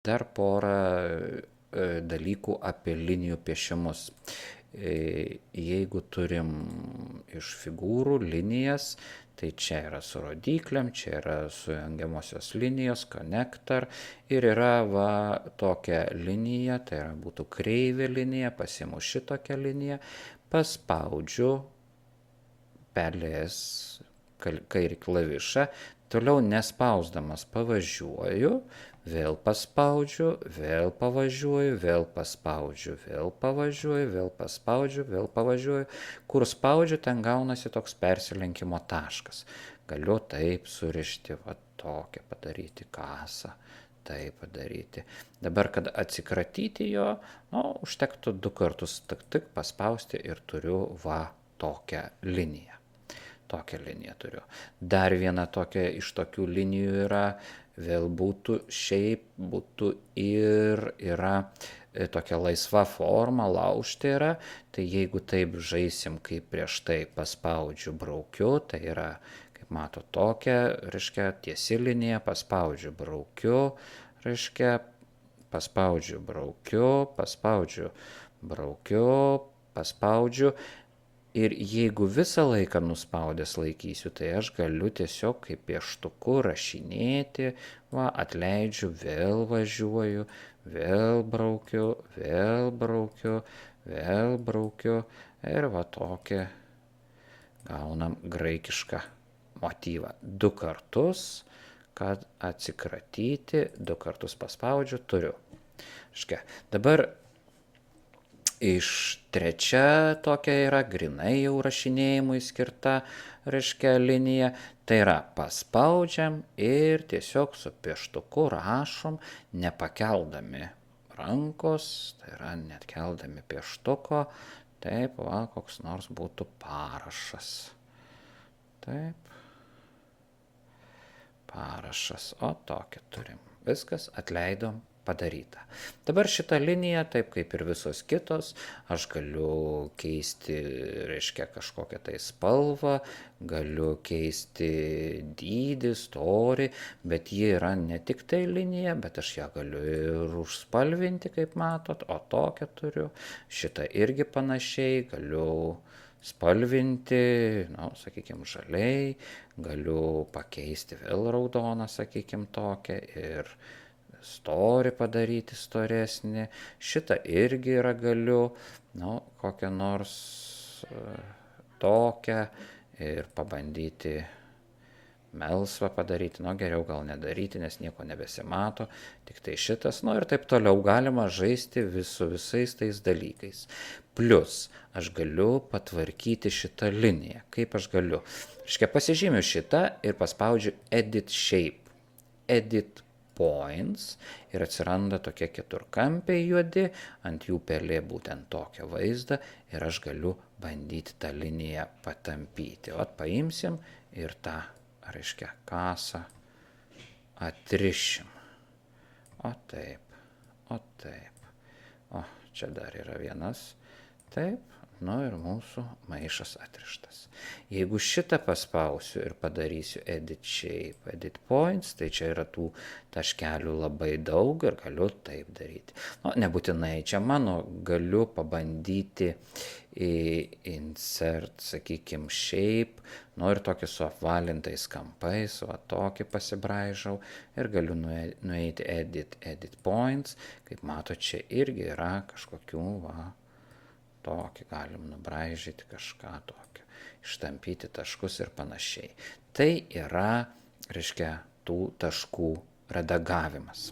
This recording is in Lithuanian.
Dar porą dalykų apie linijų piešimus. Jeigu turim iš figūrų linijas, tai čia yra su rodyklėm, čia yra sujungiamosios linijos, connector ir yra tokia linija, tai yra būtų kreivė linija, pasiimu šitokią liniją, paspaudžiu pelės kairį klavišą, toliau nespausdamas pavažiuoju, vėl paspaudžiu, vėl pavažiuoju, vėl paspaudžiu, vėl pavažiuoju, vėl paspaudžiu, vėl pavažiuoju. Kur spaudžiu, ten gaunasi toks persilenkimo taškas. Galiu taip surišti, tokią padaryti kasą, taip padaryti. Dabar, kad atsikratyti jo, užtektų 2 kartus tik paspausti ir turiu tokią liniją. Tokią liniją turiu. Dar viena tokia iš tokių linijų yra, vėl būtų ir yra tokia laisva forma, laužti yra, tai jeigu taip žaisim kaip prieš tai paspaudžiu, braukiu, tai yra, kaip mato, tokia, reiškia, tiesi linija, paspaudžiu, braukiu, reiškia, paspaudžiu, braukiu, paspaudžiu, braukiu, paspaudžiu. Ir jeigu visą laiką nuspaudęs laikysiu, tai aš galiu tiesiog kaip pieštuku rašinėti, atleidžiu, vėl važiuoju, vėl braukiu, vėl braukiu, vėl braukiu ir tokį gaunam graikišką motyvą. 2 kartus, kad atsikratyti, 2 kartus paspaudžiu, turiu. Dabar trečia tokia yra grynai jau rašinėjimui skirta, reiškia, linija. Tai yra paspaudžiam ir tiesiog su pieštuku rašom, nepakeldami rankos, tai yra net keldami pieštuko. Taip, koks nors būtų parašas. Taip. Parašas, tokią turim. Viskas, atleidom. Padaryta. Dabar šitą liniją, taip kaip ir visos kitos, aš galiu keisti, reiškia, kažkokią tai spalvą, galiu keisti dydį, storį, bet ji yra ne tik tai linija, bet aš ją galiu ir užspalvinti, kaip matot, tokią turiu. Šitą irgi panašiai, galiu spalvinti, sakykime, žaliai, galiu pakeisti vėl raudoną, sakykime, tokią ir storį padaryti storesnį. Šitą irgi yra galiu, kokią nors tokią ir pabandyti melsvą padaryti. Geriau gal nedaryti, nes nieko nebesimato, tik tai šitas. Ir taip toliau galima žaisti su visais tais dalykais. Plius aš galiu patvarkyti šitą liniją. Kaip aš galiu? Pasižymiu šitą ir paspaudžiu Edit Shape. Edit Points ir atsiranda tokie keturkampiai juodi, ant jų pelė būtent tokią vaizdą ir aš galiu bandyti tą liniją patampyti. Paimsim ir tą, reiškia, kasą atrišim. Taip, taip. Čia dar yra vienas. Taip. Ir mūsų maišas atrištas. Jeigu šitą paspausiu ir padarysiu Edit Shape, Edit Points, tai čia yra tų taškelių labai daug ir galiu taip daryti. Nebūtinai čia mano, galiu pabandyti Insert, sakykime, Shape, ir tokį su apvalintais kampais, tokį pasibraižau ir galiu nueiti Edit Points. Kaip mato, čia irgi yra kažkokių, tokį galim nubraižyti kažką tokio, ištampyti taškus ir panašiai. Tai yra, reiškia, tų taškų redagavimas.